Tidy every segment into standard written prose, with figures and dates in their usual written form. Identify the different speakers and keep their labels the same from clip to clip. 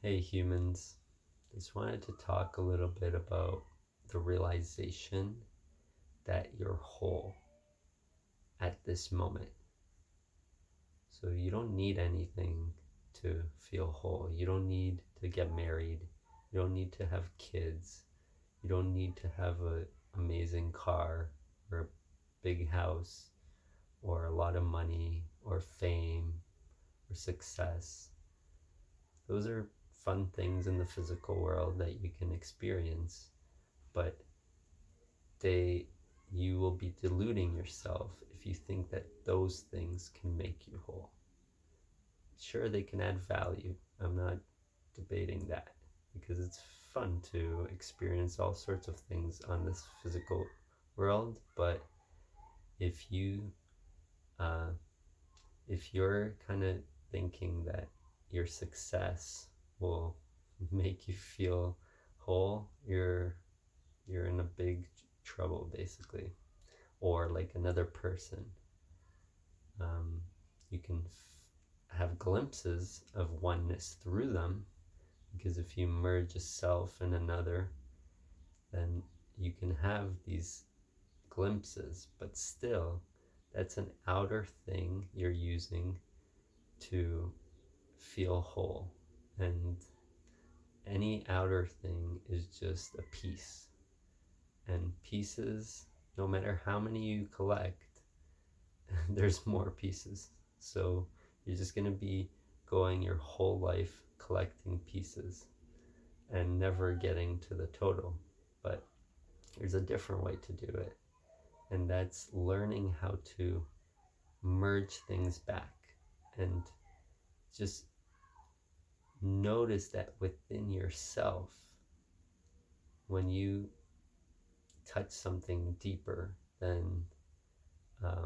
Speaker 1: Hey humans, just wanted to talk a little bit about the realization that you're whole at this moment. So you don't need anything to feel whole. You don't need to get married. You don't need to have kids. You don't need to have an amazing car or a big house or a lot of money or fame or success. Those are fun things in the physical world that you can experience, but they you will be deluding yourself if you think that those things can make you whole. Sure, they can add value. I'm not debating that because it's fun to experience all sorts of things on this physical world. But if you uh, if you're kind of thinking that your success will make you feel whole, you're in a big trouble basically. Or like another person. Um, you can have glimpses of oneness through them, because if you merge a self and another, then you can have these glimpses, but still, that's an outer thing you're using to feel whole. And any outer thing is just a piece. And pieces, no matter how many you collect, there's more pieces. So you're just going to be going your whole life collecting pieces and never getting to the total. But there's a different way to do it, and that's learning how to merge things back and just notice that within yourself, when you touch something deeper than the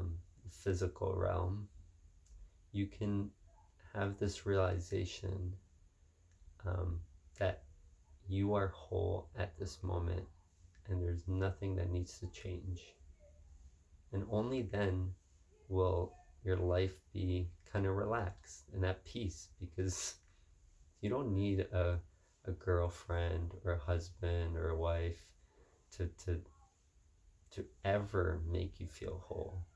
Speaker 1: physical realm, you can have this realization um, that you are whole at this moment and there's nothing that needs to change. And only then will your life be kind of relaxed and at peace, because you don't need a girlfriend or a husband or a wife to ever make you feel whole.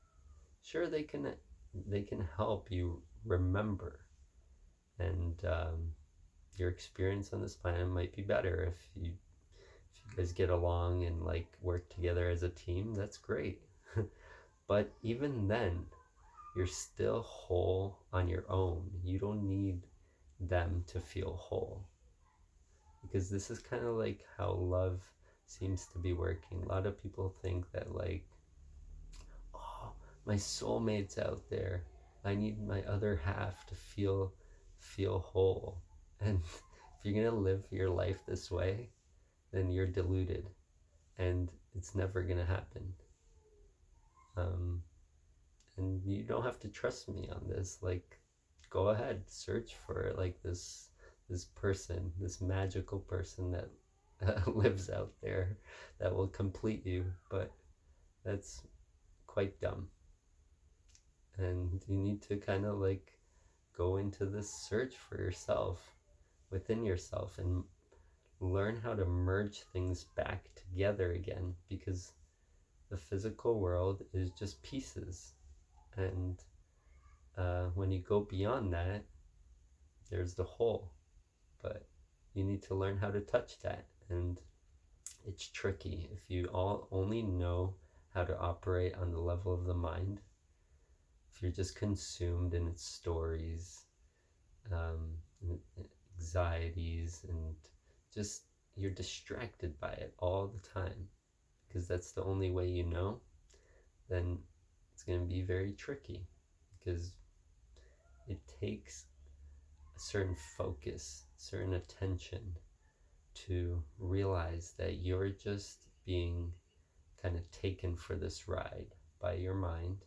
Speaker 1: Sure, they can help you remember, and your experience on this planet might be better if you guys get along and like work together as a team. That's great. But even then, you're still whole on your own. You don't need them to feel whole, because this is kind of like how love seems to be working. A lot of people think that, like, oh, my soulmate's out there. I need my other half to feel whole. And if you're gonna live your life this way, then you're deluded, and it's never gonna happen. Um, and you don't have to trust me on this. Like, go ahead, search for like this person, this magical person that lives out there that will complete you. But that's quite dumb, and you need to kind of like go into this search for yourself, within yourself, and learn how to merge things back together again, because the physical world is just pieces. And when you go beyond that, there's the whole. But you need to learn how to touch that, and it's tricky if you all only know how to operate on the level of the mind. If you're just consumed in its stories, um, anxieties, and just you're distracted by it all the time, because that's the only way you know, then it's going to be very tricky, because it takes a certain focus, certain attention to realize that you're just being kind of taken for this ride by your mind,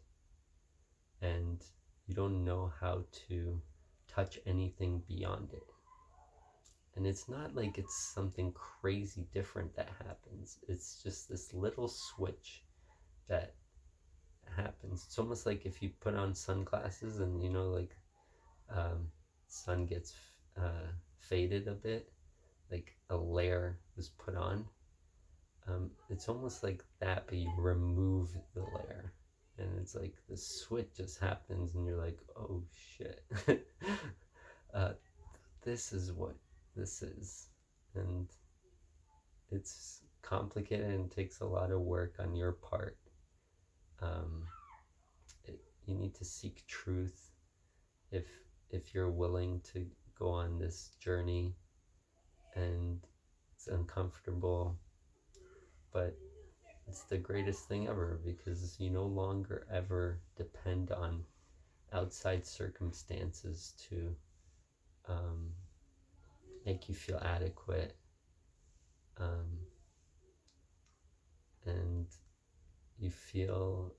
Speaker 1: and you don't know how to touch anything beyond it. And it's not like it's something crazy different that happens. It's just this little switch that happens. It's almost like if you put on sunglasses and like sun gets faded a bit, like a layer was put on. It's almost like that, but you remove the layer, and it's like the switch just happens, and you're like, oh shit, uh, this is what this is, and it's complicated and takes a lot of work on your part. Um, you need to seek truth if you're willing to go on this journey, and it's uncomfortable, but it's the greatest thing ever because you no longer ever depend on outside circumstances to um, make you feel adequate, um, and you feel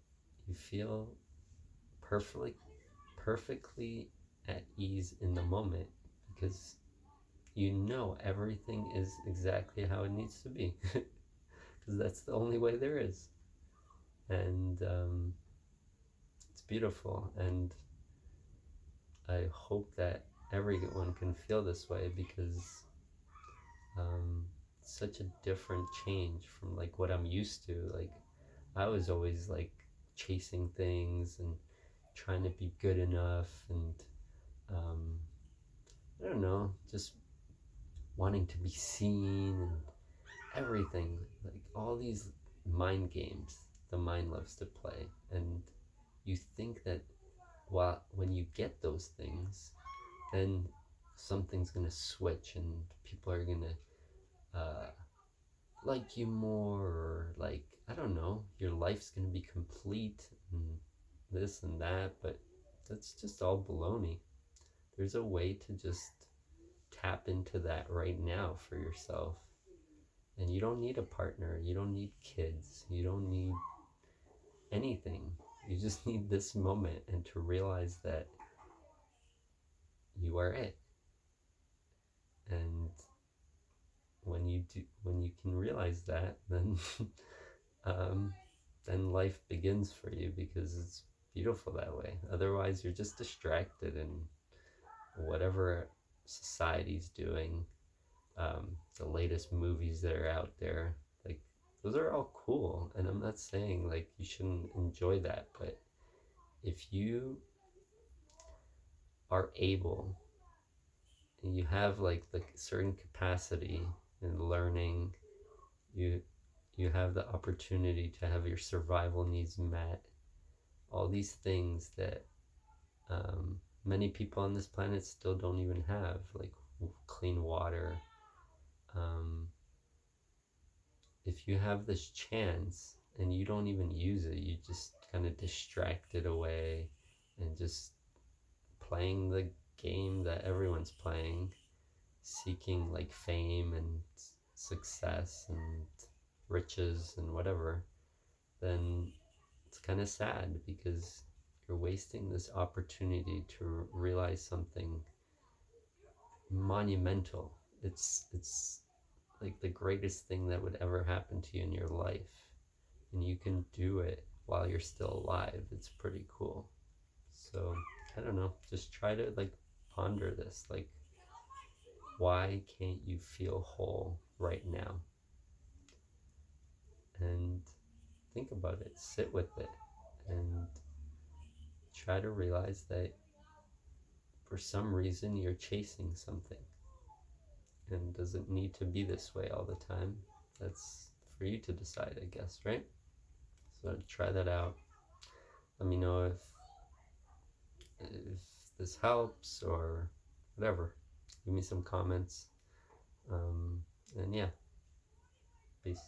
Speaker 1: perfectly perfectly at ease in the moment because you know everything is exactly how it needs to be because that's the only way there is, and it's beautiful, and I hope that everyone can feel this way because it's such a different change from like what I'm used to. Like I was always like chasing things and trying to be good enough, and um, I don't know, just wanting to be seen and everything. Like all these mind games the mind loves to play, and you think that when you get those things, then something's gonna switch and people are gonna uh, like you more, or like I don't know, your life's gonna be complete and this and that, but that's just all baloney. There's a way to just tap into that right now for yourself, and you don't need a partner, you don't need kids, you don't need anything. You just need this moment and to realize that you are it. And when you can realize that, then um, then life begins for you because it's beautiful that way. Otherwise, you're just distracted in whatever society's doing. The latest movies that are out there, like those are all cool, and I'm not saying like you shouldn't enjoy that, but if you are able and you have like the certain capacity in learning, you you have the opportunity to have your survival needs met, all these things that many people on this planet still don't even have, like clean water. um, if you have this chance and you don't even use it, you just kind of distract it away and just playing the game that everyone's playing, seeking like fame and success and riches and whatever, then it's kind of sad because you're wasting this opportunity to realize something monumental. It's like the greatest thing that would ever happen to you in your life, and you can do it while you're still alive. It's pretty cool. So I don't know, just try to like ponder this, like why can't you feel whole right now, and think about it, sit with it, and try to realize that for some reason you're chasing something, and doesn't need to be this way all the time. That's for you to decide, I guess, right? So try that out. Let me know if this helps or whatever. Give me some comments. And yeah, peace.